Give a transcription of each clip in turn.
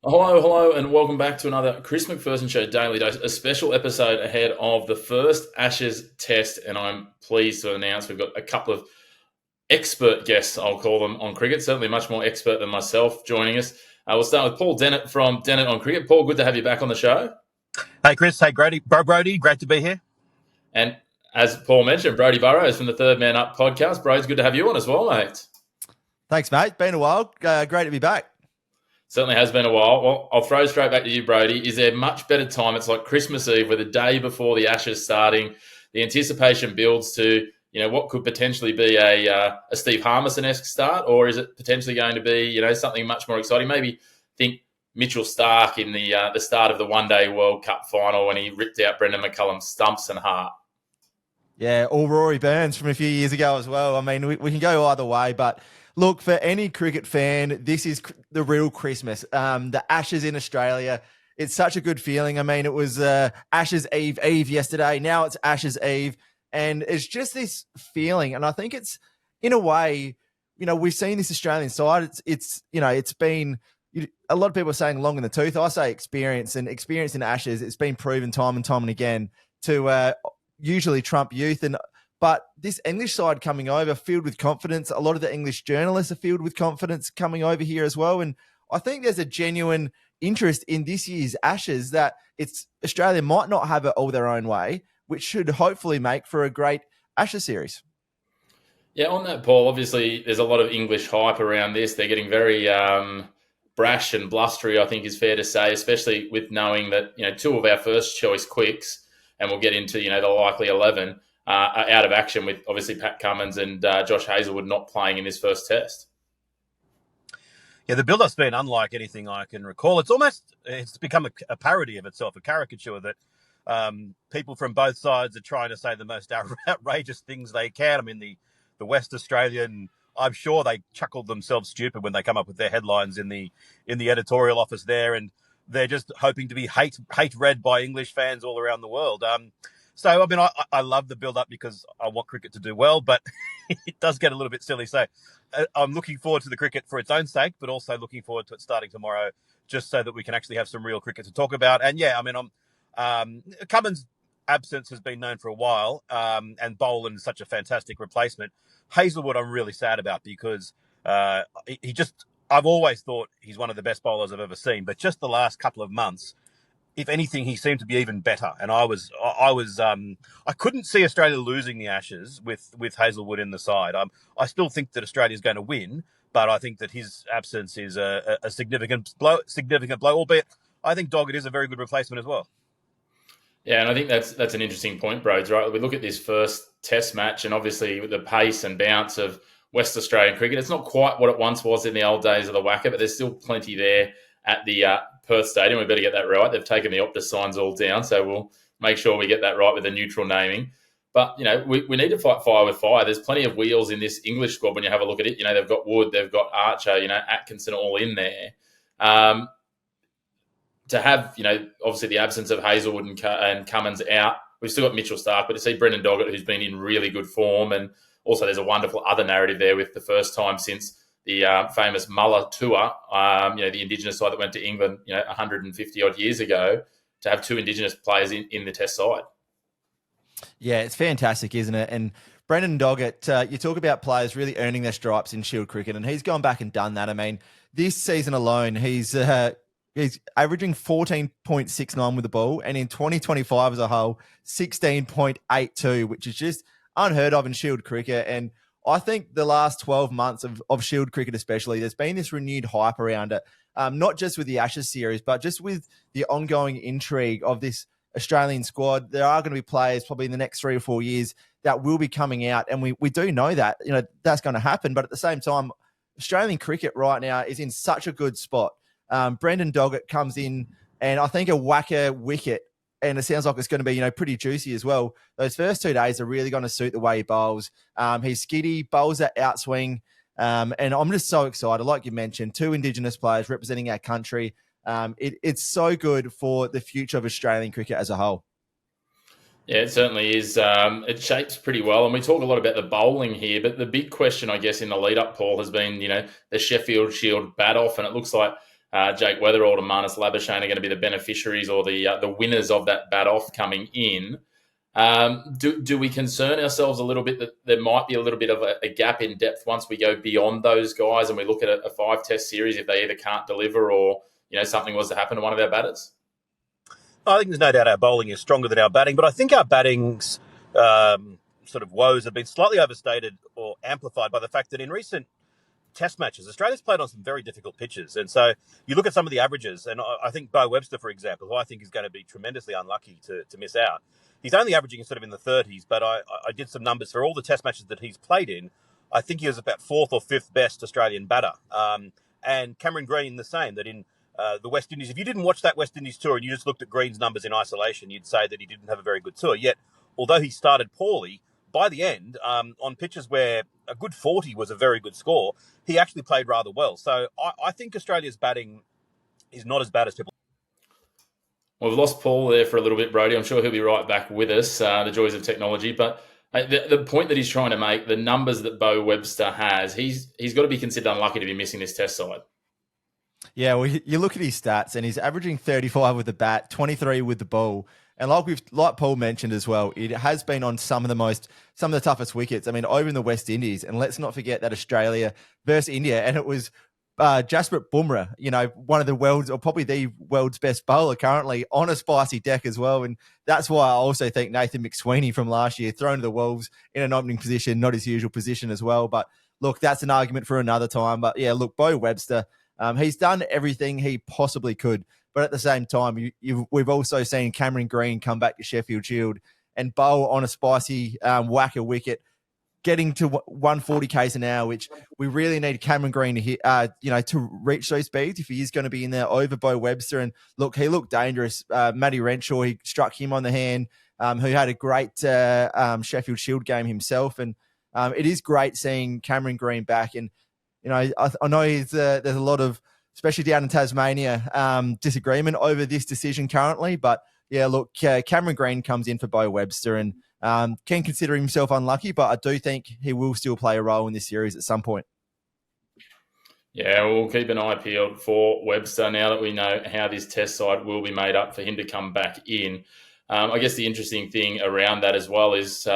Hello, and welcome back to another Chris McPherson Show Daily Dose, a special episode ahead of the first Ashes Test, and I'm pleased to announce we've got a couple of expert guests, I'll call them, on cricket, certainly much more expert than myself joining us. We'll start with Paul Dennett from Dennett on Cricket. Paul, good to have you back on the show. Hey, Chris. Hey, Brody. Great to be here. And as Paul mentioned, Brody Burrows from the Third Man Up podcast. Bro, it's good to have you on as well, mate. Thanks, mate. Been a while. Great to be back. Certainly has been a while. Well, I'll throw straight back to you, Brody. Is there much better time? It's like Christmas Eve, where the day before the Ashes starting, the anticipation builds to what could potentially be a Steve Harmison-esque start, or is it potentially going to be something much more exciting? Maybe think Mitchell Starc in the start of the One Day World Cup final when he ripped out Brendan McCullum's stumps and heart. Yeah, or Rory Burns from a few years ago as well. I mean, we can go either way, but look, for any cricket fan, this is the real Christmas. The Ashes in Australia, it's such a good feeling. I mean, it was Ashes Eve yesterday. Now it's Ashes Eve. And it's just this feeling. And I think it's, in a way, we've seen this Australian side. It's been, a lot of people are saying long in the tooth. I say experience in Ashes. It's been proven time and again to usually trump youth. But this English side coming over, filled with confidence. A lot of the English journalists are filled with confidence coming over here as well. And I think there's a genuine interest in this year's Ashes that Australia might not have it all their own way, which should hopefully make for a great Ashes series. Yeah, on that, Paul, obviously there's a lot of English hype around this. They're getting very brash and blustery, I think is fair to say, especially with knowing that, two of our first choice quicks, and we'll get into, the likely 11, are out of action, with obviously Pat Cummins and Josh Hazlewood not playing in this first test. Yeah, the build-up's been unlike anything I can recall. It's become a parody of itself, a caricature that people from both sides are trying to say the most outrageous things they can. I mean, the West Australian, I'm sure they chuckled themselves stupid when they come up with their headlines in the editorial office there, and they're just hoping to be hate read by English fans all around the world. So, I mean, I love the build-up because I want cricket to do well, but it does get a little bit silly. So I'm looking forward to the cricket for its own sake, but also looking forward to it starting tomorrow, just so that we can actually have some real cricket to talk about. And, yeah, I mean, Cummins' absence has been known for a while, and Boland is such a fantastic replacement. Hazlewood I'm really sad about because I've always thought he's one of the best bowlers I've ever seen, but just the last couple of months, if anything, he seemed to be even better. And I couldn't see Australia losing the Ashes with Hazlewood in the side. I still think that Australia's going to win, but I think that his absence is a significant blow, albeit I think Doggett is a very good replacement as well. Yeah, and I think that's an interesting point, Broads, right? We look at this first test match, and obviously with the pace and bounce of West Australian cricket, it's not quite what it once was in the old days of the WACA, but there's still plenty there at the Perth Stadium. We better get that right. They've taken the Optus signs all down, so we'll make sure we get that right with the neutral naming. But, we need to fight fire with fire. There's plenty of wheels in this English squad when you have a look at it. They've got Wood, they've got Archer, Atkinson all in there. To have, obviously the absence of Hazlewood and Cummins out, we've still got Mitchell Starc, but to see Brendan Doggett, who's been in really good form, and also there's a wonderful other narrative there with the first time since the famous Muller tour, the Indigenous side that went to England, 150 odd years ago, to have two Indigenous players in the Test side. Yeah, it's fantastic, isn't it? And Brendan Doggett, you talk about players really earning their stripes in Shield cricket, and he's gone back and done that. I mean, this season alone, he's averaging 14.69 with the ball, and in 2025 as a whole, 16.82, which is just unheard of in Shield cricket. And I think the last 12 months of Shield cricket especially, there's been this renewed hype around it, not just with the Ashes series, but just with the ongoing intrigue of this Australian squad. There are going to be players probably in the next 3 or 4 years that will be coming out, and we do know that that's going to happen. But at the same time, Australian cricket right now is in such a good spot. Brendan Doggett comes in, and I think a whacker wicket, and it sounds like it's going to be, pretty juicy as well. Those first 2 days are really going to suit the way he bowls. He's skiddy, bowls that outswing, and I'm just so excited. Like you mentioned, 2 Indigenous players representing our country. It's so good for the future of Australian cricket as a whole. Yeah, it certainly is. It shapes pretty well, and we talk a lot about the bowling here, but the big question, I guess, in the lead-up, Paul, has been, the Sheffield Shield bat-off, and it looks like Jake Weatherall and Marnus Labuschagne are going to be the beneficiaries or the winners of that bat-off coming in. Do we concern ourselves a little bit that there might be a little bit of a gap in depth once we go beyond those guys and we look at a 5-test series if they either can't deliver or something was to happen to one of our batters? I think there's no doubt our bowling is stronger than our batting, but I think our batting's sort of woes have been slightly overstated or amplified by the fact that in recent Test matches, Australia's played on some very difficult pitches. And so you look at some of the averages, and I think Bo Webster, for example, who I think is going to be tremendously unlucky to miss out, he's only averaging sort of in the 30s, but I did some numbers for all the Test matches that he's played in. I think he was about 4th or 5th best Australian batter. And Cameron Green, the same, that in the West Indies, if you didn't watch that West Indies tour and you just looked at Green's numbers in isolation, you'd say that he didn't have a very good tour. Yet, although he started poorly, by the end, on pitches where a good 40 was a very good score, he actually played rather well. So I think Australia's batting is not as bad as people. Well, we've lost Paul there for a little bit, Brody. I'm sure he'll be right back with us, the joys of technology. But the point that he's trying to make, the numbers that Bo Webster has, he's got to be considered unlucky to be missing this Test side. Yeah, well, you look at his stats, and he's averaging 35 with the bat, 23 with the ball. And like Paul mentioned as well, it has been on some of the toughest wickets. I mean, over in the West Indies, and let's not forget that Australia versus India, and it was Jasprit Bumrah, one of the world's, or probably the world's best bowler currently, on a spicy deck as well. And that's why I also think Nathan McSweeney from last year, thrown to the Wolves in an opening position, not his usual position as well. But look, that's an argument for another time. But yeah, look, Bo Webster, he's done everything he possibly could. But at the same time, we've also seen Cameron Green come back to Sheffield Shield and bowl on a spicy whacker wicket, getting to 140 k's an hour, which we really need Cameron Green to hit, to reach those speeds if he is going to be in there over Bo Webster. And look, he looked dangerous. Matty Renshaw, he struck him on the hand, who had a great Sheffield Shield game himself. And it is great seeing Cameron Green back. And I know there's a lot of, especially down in Tasmania, disagreement over this decision currently. But yeah, look, Cameron Green comes in for Bo Webster and can consider himself unlucky, but I do think he will still play a role in this series at some point. Yeah, we'll keep an eye peeled for Webster now that we know how this Test side will be made up for him to come back in. I guess the interesting thing around that as well is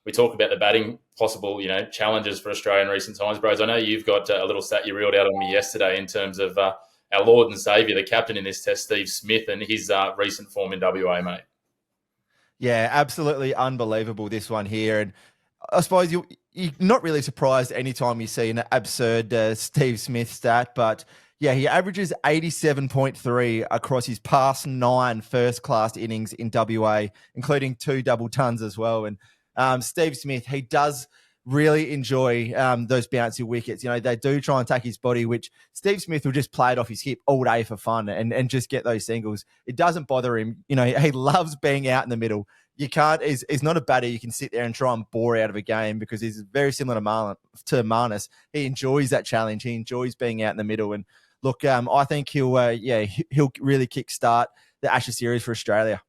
we talk about the batting possible, challenges for Australia in recent times, bros. I know you've got a little stat you reeled out on me yesterday in terms of our Lord and Saviour, the captain in this Test, Steve Smith, and his recent form in WA, mate. Yeah, absolutely unbelievable, this one here. And I suppose you're not really surprised anytime you see an absurd Steve Smith stat, but yeah, he averages 87.3 across his past 9 first-class innings in WA, including 2 double tons as well. And Steve Smith, he does really enjoy those bouncy wickets. They do try and take his body, which Steve Smith will just play it off his hip all day for fun and just get those singles. It doesn't bother him. He loves being out in the middle. He's not a batter you can sit there and try and bore out of a game because he's very similar to Marnus. He enjoys that challenge. He enjoys being out in the middle. And look, I think he'll really kickstart the Ashes series for Australia.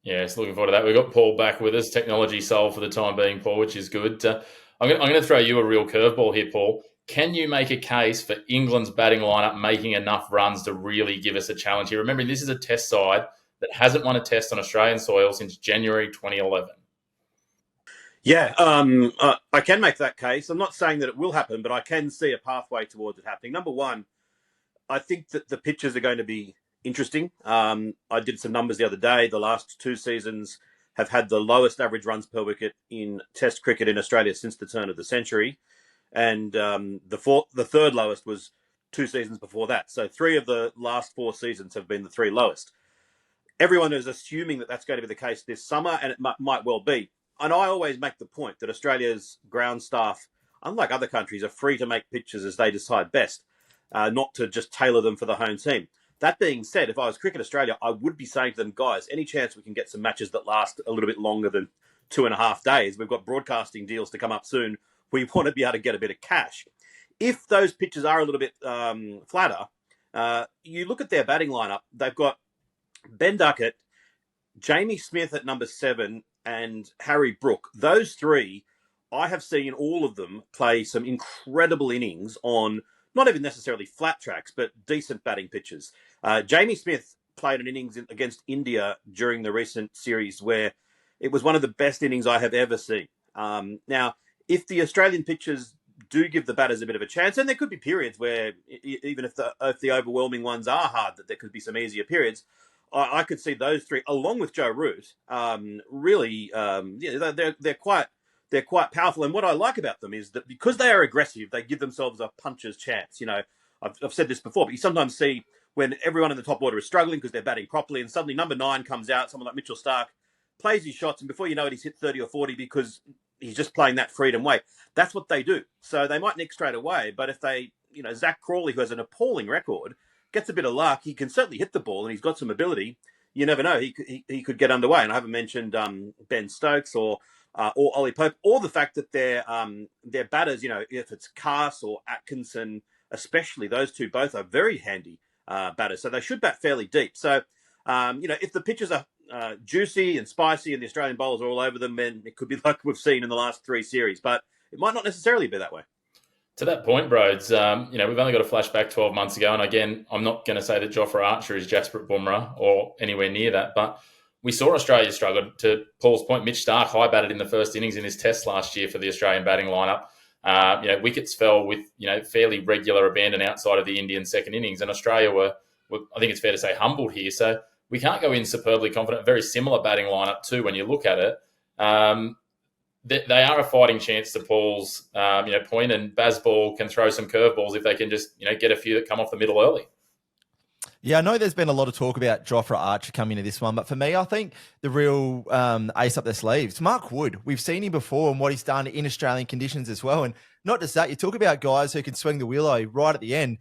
Yes, looking forward to that. We've got Paul back with us, technology soul for the time being, Paul, which is good. I'm going to throw you a real curveball here, Paul. Can you make a case for England's batting lineup making enough runs to really give us a challenge here? Remember, this is a Test side that hasn't won a Test on Australian soil since January 2011. Yeah, I can make that case. I'm not saying that it will happen, but I can see a pathway towards it happening. Number one, I think that the pitches are going to be interesting. I did some numbers the other day. The last 2 seasons have had the lowest average runs per wicket in Test cricket in Australia since the turn of the century. And the third lowest was 2 seasons before that. So 3 of the last 4 seasons have been the 3 lowest. Everyone is assuming that that's going to be the case this summer, and it might well be. And I always make the point that Australia's ground staff, unlike other countries, are free to make pitches as they decide best, not to just tailor them for the home team. That being said, if I was Cricket Australia, I would be saying to them, guys, any chance we can get some matches that last a little bit longer than 2.5 days? We've got broadcasting deals to come up soon. We want to be able to get a bit of cash. If those pitches are a little bit flatter, you look at their batting lineup. They've got Ben Duckett, Jamie Smith at number 7, and Harry Brook. Those 3, I have seen all of them play some incredible innings on not even necessarily flat tracks, but decent batting pitches. Jamie Smith played an innings against India during the recent series where it was one of the best innings I have ever seen. Now, if the Australian pitchers do give the batters a bit of a chance, and there could be periods where, even if the overwhelming ones are hard, that there could be some easier periods. I could see those three, along with Joe Root, really, they're quite powerful. And what I like about them is that because they are aggressive, they give themselves a puncher's chance. I've said this before, but you sometimes see when everyone in the top order is struggling because they're batting properly, and suddenly number 9 comes out, someone like Mitchell Starc, plays his shots, and before you know it, he's hit 30 or 40 because he's just playing that freedom way. That's what they do. So they might nick straight away, but if they, Zach Crawley, who has an appalling record, gets a bit of luck, he can certainly hit the ball, and he's got some ability. You never know. He could get underway. And I haven't mentioned Ben Stokes or Ollie Pope, or the fact that their batters, if it's Cass or Atkinson, especially, those two both are very handy batters. So they should bat fairly deep. So, if the pitches are juicy and spicy and the Australian bowlers are all over them, then it could be like we've seen in the last 3 series. But it might not necessarily be that way. To that point, Broads, we've only got a flashback 12 months ago. And again, I'm not going to say that Jofra Archer is Jasprit Bumrah or anywhere near that, but we saw Australia struggle. To Paul's point, Mitch Starc high batted in the first innings in this test last year for the Australian batting lineup. Wickets fell with, fairly regular abandon outside of the Indian second innings. And Australia were, I think it's fair to say, humbled here. So we can't go in superbly confident. Very similar batting lineup too when you look at it. They are a fighting chance to Paul's point, and Bazball can throw some curveballs if they can just get a few that come off the middle early. Yeah, I know there's been a lot of talk about Jofra Archer coming into this one, but for me, I think the real ace up their sleeves, Mark Wood. We've seen him before and what he's done in Australian conditions as well. And not just that, you talk about guys who can swing the willow right at the end.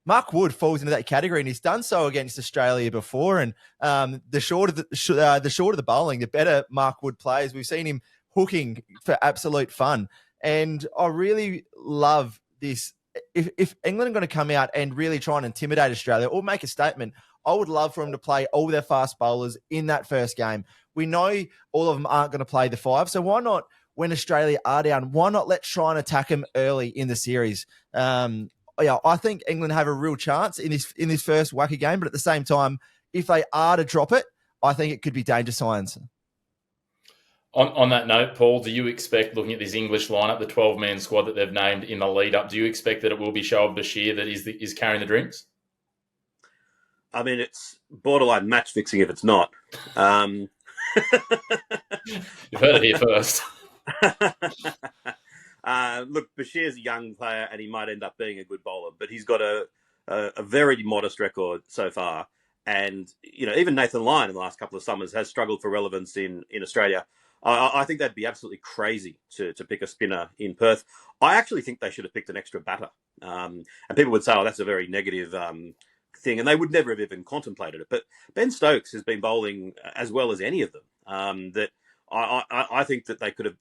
Mark Wood falls into that category, and he's done so against Australia before. And the shorter the bowling, the better Mark Wood plays. We've seen him hooking for absolute fun. And I really love this. If England are going to come out and really try and intimidate Australia or make a statement, I would love for them to play all their fast bowlers in that first game. We know all of them aren't going to play the 5, so why not, when Australia are down, why not let's try and attack them early in the series? I think England have a real chance in this first wacky game, but at the same time, if they are to drop it, I think it could be danger signs. On that note, Paul, do you expect, looking at this English lineup, the 12-man squad that they've named in the lead-up, do you expect that it will be Shoaib Bashir that is carrying the drinks? I mean, it's borderline match-fixing if it's not. You've heard it here first. Look, Bashir's a young player, and he might end up being a good bowler, but he's got a very modest record so far. And, even Nathan Lyon in the last couple of summers has struggled for relevance in Australia. I think that'd be absolutely crazy to pick a spinner in Perth. I actually think they should have picked an extra batter. And people would say, that's a very negative thing. And they would never have even contemplated it. But Ben Stokes has been bowling as well as any of them. That I think that they could have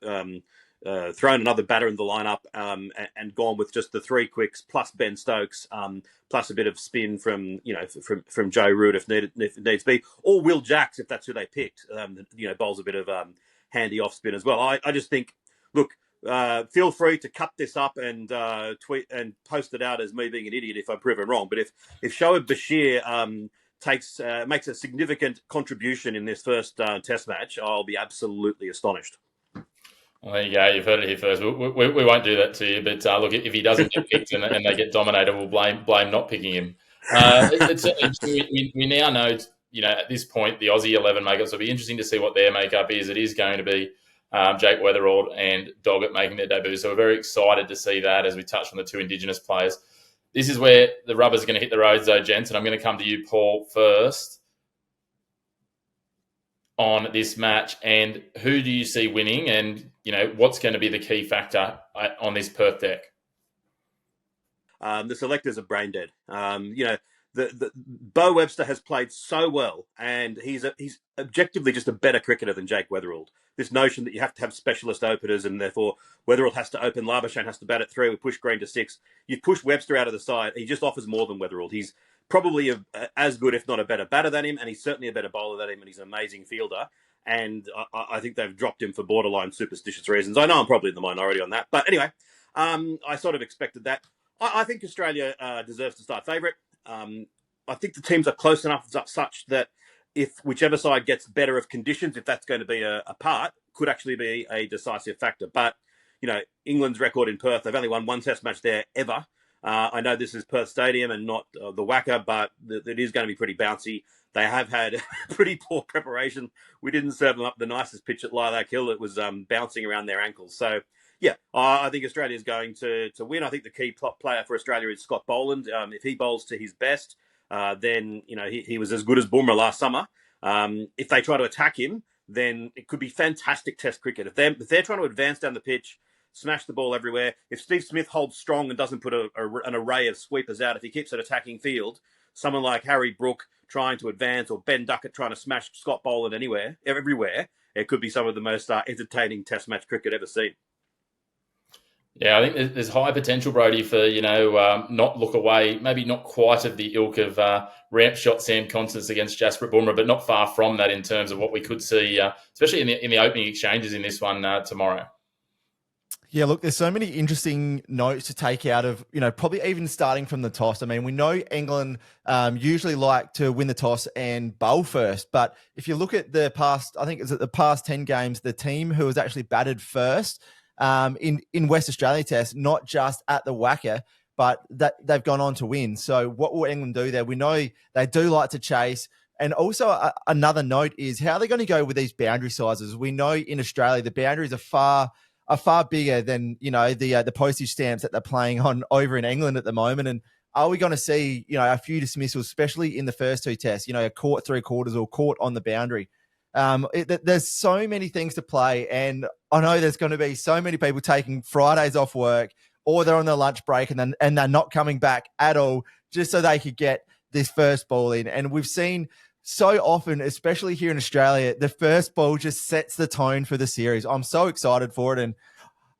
thrown another batter in the lineup and gone with just the 3 quicks plus Ben Stokes, plus a bit of spin from Joe Root if it needs be, or Will Jacks if that's who they picked. Bowls a bit of handy off spin as well. I just think, look, feel free to cut this up and tweet and post it out as me being an idiot if I'm proven wrong. But if Shoaib Bashir makes a significant contribution in this first test match, I'll be absolutely astonished. Well, there you go. You've heard it here first. We won't do that to you, but look, if he doesn't get picked and they get dominated, we'll blame not picking him. We now know, at this point, the Aussie 11 makeup. So it'll be interesting to see what their makeup is. It is going to be Jake Weatherald and Doggett making their debut. So we're very excited to see that as we touch on the 2 Indigenous players. This is where the rubber's going to hit the roads, though, gents, and I'm going to come to you, Paul, first on this match. And who do you see winning, and what's going to be the key factor on this Perth deck? The selectors are brain dead. The Bo Webster has played so well, and he's objectively just a better cricketer than Jake Weatherald. This notion that you have to have specialist openers, and therefore Weatherald has to open, Labuschagne has to bat at 3, we push Green to 6. You push Webster out of the side, he just offers more than Weatherald. He's probably as good, if not a better batter than him, and he's certainly a better bowler than him, and he's an amazing fielder. And I think they've dropped him for borderline superstitious reasons. I know I'm probably in the minority on that, but anyway, I sort of expected that. I think Australia deserves to start favourite. I think the teams are close enough such that if whichever side gets better of conditions, if that's going to be a part, could actually be a decisive factor. But, England's record in Perth, they've only won one test match there ever. I know this is Perth Stadium and not the WACA, but it is going to be pretty bouncy. They have had pretty poor preparation. We didn't serve them up the nicest pitch at Lilac Hill. It was bouncing around their ankles. So, yeah, I think Australia is going to win. I think the key player for Australia is Scott Boland. If he bowls to his best, then he was as good as Bumrah last summer. If they try to attack him, then it could be fantastic Test cricket. If they're trying to advance down the pitch, smash the ball everywhere. If Steve Smith holds strong and doesn't put an array of sweepers out, if he keeps an attacking field, someone like Harry Brook trying to advance or Ben Duckett trying to smash Scott Boland everywhere, it could be some of the most entertaining Test match cricket ever seen. Yeah, I think there's high potential, Brody, for, not look away, maybe not quite of the ilk of ramp shot Sam Constance against Jasprit Bumrah, but not far from that in terms of what we could see, especially in the opening exchanges in this one tomorrow. Yeah, look, there's so many interesting notes to take out of, probably even starting from the toss. I mean, we know England usually like to win the toss and bowl first, but if you look at the past 10 games, the team who has actually batted first in West Australia Test, not just at the WACA, but that they've gone on to win. So what will England do there? We know they do like to chase. And also another note is how they're going to go with these boundary sizes. We know in Australia, the boundaries are far bigger than, the postage stamps that they're playing on over in England at the moment. And are we going to see, a few dismissals, especially in the first two tests, a caught 3/4 or caught on the boundary? There's so many things to play, and I know there's going to be so many people taking Fridays off work, or they're on their lunch break and they're not coming back at all just so they could get this first ball in. And we've seen so often, especially here in Australia, the first ball just sets the tone for the series. I'm so excited for it, and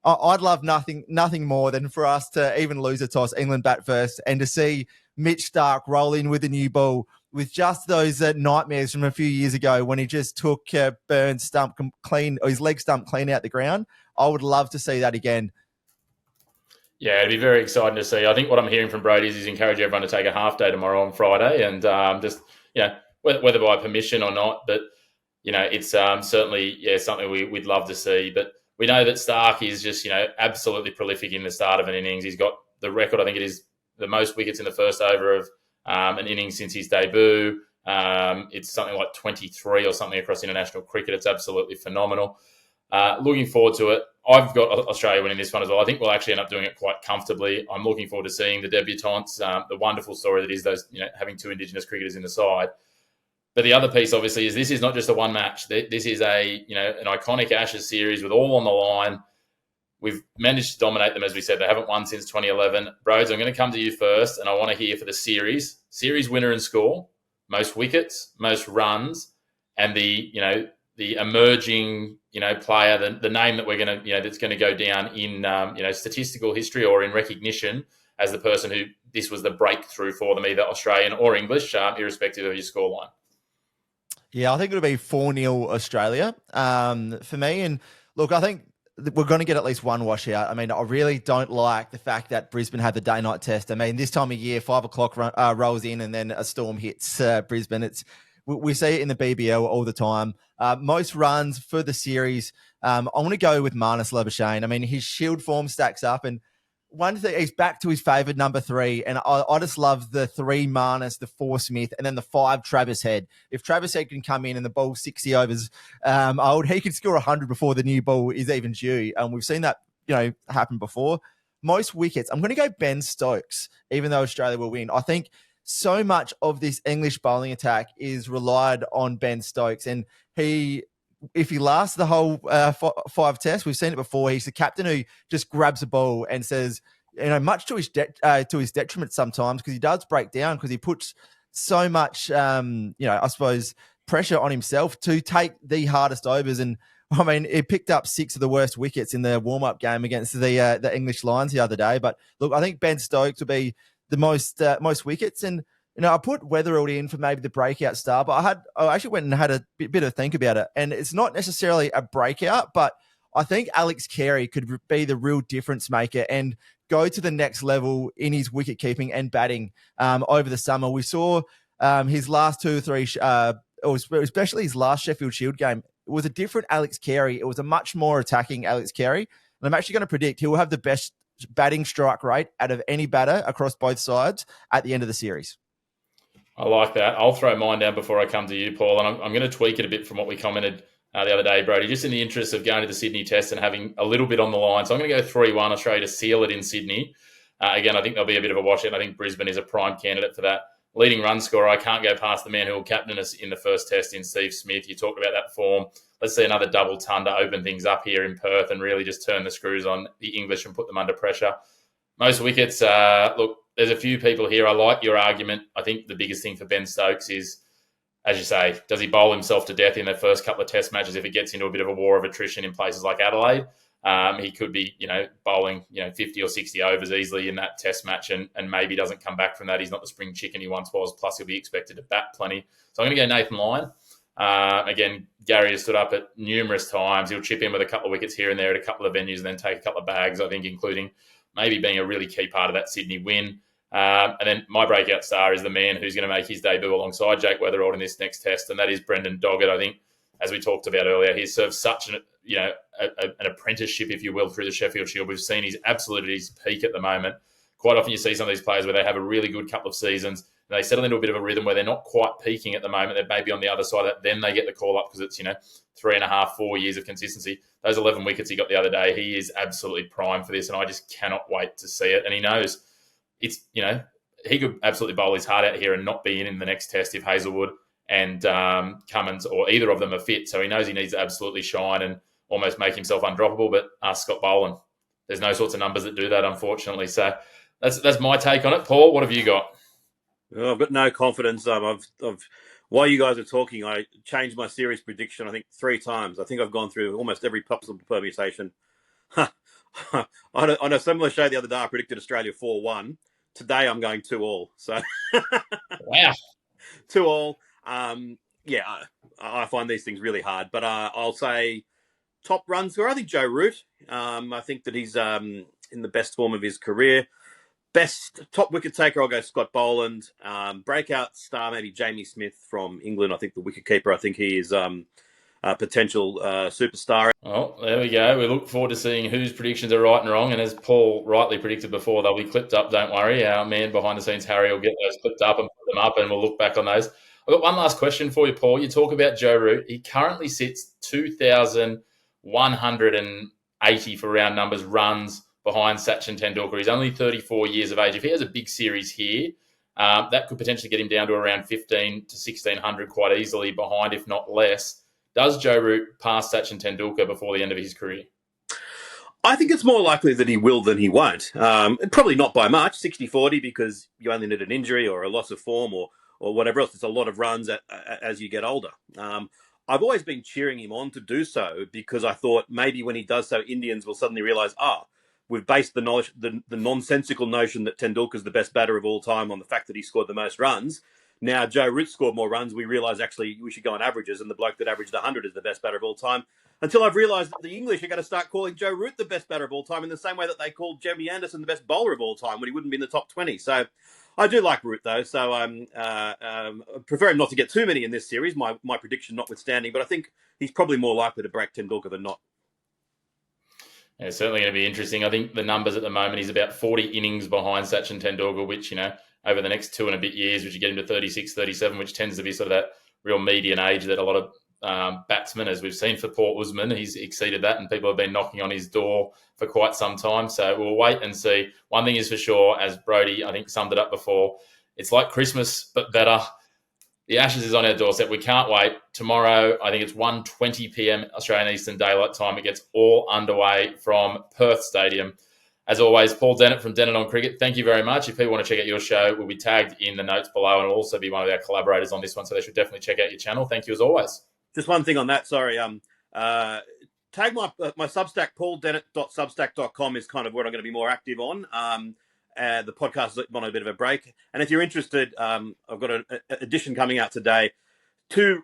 I'd love nothing more than for us to even lose a toss, England bat first, and to see Mitch Starc roll in with a new ball with just those nightmares from a few years ago when he just took Burns' stump clean, or his leg stump clean out the ground. I would love to see that again. Yeah, it'd be very exciting to see. I think what I'm hearing from Brody is he's encouraged everyone to take a half day tomorrow on Friday, and whether by permission or not, but it's certainly something we'd love to see. But we know that Starc is just absolutely prolific in the start of an innings. He's got the record. I think it is the most wickets in the first over of an innings since his debut. It's something like 23 or something across international cricket. It's absolutely phenomenal. Looking forward to it. I've got Australia winning this one as well. I think we'll actually end up doing it quite comfortably. I'm looking forward to seeing the debutantes, the wonderful story that is those, having two Indigenous cricketers in the side. But the other piece, obviously, is this is not just a one match. This is an iconic Ashes series with all on the line. We've managed to dominate them, as we said. They haven't won since 2011. Broads, I'm going to come to you first, and I want to hear for the series winner and score, most wickets, most runs, and the emerging player, the name that we're going to that's going to go down in statistical history or in recognition as the person who this was the breakthrough for them, either Australian or English, irrespective of your scoreline. Yeah, I think it'll be 4-0 Australia for me. And look, I think we're going to get at least one washout. I mean, I really don't like the fact that Brisbane had the day-night test. I mean, this time of year, 5 o'clock rolls in and then a storm hits Brisbane. We see it in the BBL all the time. Most runs for the series, I want to go with Marnus Labuschagne. I mean, his Shield form stacks up, and one thing, he's back to his favoured number 3, and I just love the 3 Marnus, the 4 Smith, and then the 5 Travis Head. If Travis Head can come in and the ball's 60 overs old, he could score 100 before the new ball is even due. We've seen that happen before. Most wickets, I'm going to go Ben Stokes, even though Australia will win. I think so much of this English bowling attack is relied on Ben Stokes, and if he lasts the whole 5 tests, we've seen it before. He's the captain who just grabs the ball and says, much to his detriment sometimes, because he does break down because he puts so much, I suppose, pressure on himself to take the hardest overs. And I mean, he picked up 6 of the worst wickets in the warm-up game against the English Lions the other day. But look, I think Ben Stokes will be the most wickets, and I put Weatherald in for maybe the breakout star, but I actually went and had a bit of a think about it, and it's not necessarily a breakout, but I think Alex Carey could be the real difference maker and go to the next level in his wicket keeping and batting over the summer. We saw his last 2 or 3, especially his last Sheffield Shield game. It was a different Alex Carey. It was a much more attacking Alex Carey. And I'm actually going to predict he will have the best batting strike rate out of any batter across both sides at the end of the series. I like that. I'll throw mine down before I come to you, Paul, and I'm going to tweak it a bit from what we commented the other day, Brody, just in the interest of going to the Sydney Test and having a little bit on the line. So I'm going to go 3-1 Australia to seal it in Sydney. Again, I think there'll be a bit of a washout. I think Brisbane is a prime candidate for that. Leading run scorer, I can't go past the man who will captain us in the first test in Steve Smith. You talked about that form. Let's see another double ton to open things up here in Perth and really just turn the screws on the English and put them under pressure. Most wickets, look, there's a few people here. I like your argument. I think the biggest thing for Ben Stokes is, as you say, does he bowl himself to death in the first couple of test matches if it gets into a bit of a war of attrition in places like Adelaide? He could be, bowling, 50 or 60 overs easily in that test match and maybe doesn't come back from that. He's not the spring chicken he once was, plus he'll be expected to bat plenty. So I'm going to go Nathan Lyon. Again, Gary has stood up at numerous times. He'll chip in with a couple of wickets here and there at a couple of venues and then take a couple of bags, I think, including maybe being a really key part of that Sydney win. And then my breakout star is the man who's going to make his debut alongside Jake Weatherald in this next test, and that is Brendan Doggett. I think, as we talked about earlier, he's served such an apprenticeship, if you will, through the Sheffield Shield. We've seen he's absolutely at his peak at the moment. Quite often you see some of these players where they have a really good couple of seasons and they settle into a bit of a rhythm where they're not quite peaking at the moment. They're maybe on the other side of that. Then they get the call up because it's, 3.5, 4 years of consistency. Those 11 wickets he got the other day, he is absolutely prime for this, and I just cannot wait to see it. And he knows it's, he could absolutely bowl his heart out here and not be in the next test if Hazelwood and Cummins or either of them are fit. So he knows he needs to absolutely shine and almost make himself undroppable. But ask Scott Boland. There's no sorts of numbers that do that, unfortunately. So that's my take on it. Paul, what have you got? Well, I've got no confidence. While you guys are talking, I changed my series prediction, I think, 3 times. I think I've gone through almost every possible permutation. On a similar show the other day, I predicted Australia 4-1. Today, I'm going 2-all. So, wow, 2-all. I find these things really hard, but I'll say top run scorer. I think Joe Root. I think that he's in the best form of his career. Best top wicket taker, I'll go Scott Boland. Breakout star, maybe Jamie Smith from England. I think the wicket keeper. I think he is a potential superstar. Well, there we go. We look forward to seeing whose predictions are right and wrong. And as Paul rightly predicted before, they'll be clipped up, don't worry. Our man behind the scenes, Harry, will get those clipped up and put them up, and we'll look back on those. I've got one last question for you, Paul. You talk about Joe Root. He currently sits 2,180 for round numbers runs behind Sachin Tendulkar. He's only 34 years of age. If he has a big series here, that could potentially get him down to around 1,500 to 1,600 quite easily behind, if not less. Does Joe Root pass Sachin Tendulkar before the end of his career? I think it's more likely that he will than he won't. Probably not by much, 60-40, because you only need an injury or a loss of form or whatever else. It's a lot of runs as you get older. I've always been cheering him on to do so because I thought maybe when he does so, Indians will suddenly realise, we've based the nonsensical notion that Tendulkar's the best batter of all time on the fact that he scored the most runs. Now, Joe Root scored more runs. We realise actually we should go on averages, and the bloke that averaged 100 is the best batter of all time. Until I've realised that the English are going to start calling Joe Root the best batter of all time in the same way that they called Jeremy Anderson the best bowler of all time when he wouldn't be in the top 20. So I do like Root, though. So I prefer him not to get too many in this series, my prediction notwithstanding. But I think he's probably more likely to break Tendulkar than not. Yeah, it's certainly going to be interesting. I think the numbers at the moment, he's about 40 innings behind Sachin Tendulkar, which, over the next 2 and a bit years, which you get him to 36, 37, which tends to be sort of that real median age that a lot of batsmen, as we've seen for Paul Usman, he's exceeded that, and people have been knocking on his door for quite some time. So we'll wait and see. One thing is for sure, as Brody, I think, summed it up before, it's like Christmas, but better. The Ashes is on our doorstep. We can't wait. Tomorrow, I think it's 1:20 p.m. Australian Eastern Daylight Time. It gets all underway from Perth Stadium. As always, Paul Dennett from Dennett on Cricket, thank you very much. If people want to check out your show, we'll be tagged in the notes below and will also be one of our collaborators on this one, so they should definitely check out your channel. Thank you as always. Just one thing on that, sorry. Tag my Substack, pauldennett.substack.com is kind of what I'm going to be more active on. The podcast is on a bit of a break. And if you're interested, I've got an edition coming out today. 2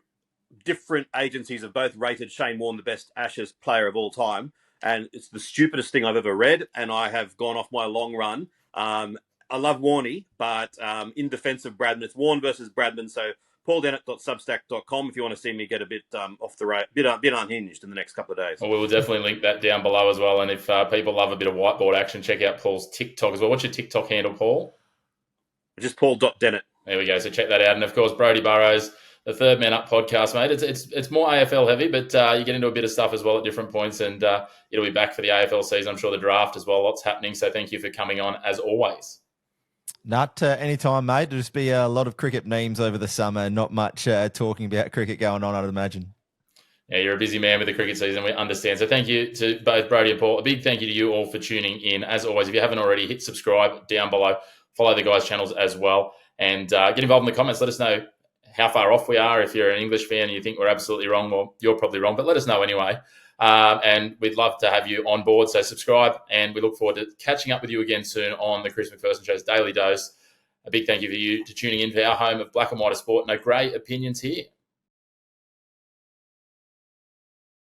different agencies have both rated Shane Warne the best Ashes player of all time. and it's the stupidest thing I've ever read, and I have gone off my long run. I love Warney, but in defense of Bradman, it's Warne versus Bradman. So pauldennett.substack.com if you want to see me get a bit off the rail, bit unhinged in the next couple of days. Well, we will definitely link that down below as well. And if people love a bit of whiteboard action, check out Paul's TikTok as well. What's your TikTok handle, Paul? Just Paul.Dennett. There we go. So check that out. And of course, Brody Burrows, the Third Man Up podcast, mate. It's more AFL heavy, but you get into a bit of stuff as well at different points. And it'll be back for the AFL season. I'm sure the draft as well. Lots happening. So thank you for coming on as always. Not anytime, mate. There'll just be a lot of cricket memes over the summer. Not much talking about cricket going on, I'd imagine. Yeah, you're a busy man with the cricket season. We understand. So thank you to both Brody and Paul. A big thank you to you all for tuning in. As always, if you haven't already, hit subscribe down below. Follow the guys' channels as well. And get involved in the comments. Let us know how far off we are. If you're an English fan and you think we're absolutely wrong, well, you're probably wrong. But let us know anyway. And we'd love to have you on board. So subscribe. And we look forward to catching up with you again soon on the Chris McPherson Show's Daily Dose. A big thank you for you to tuning in to our home of black and white sport. No grey opinions here.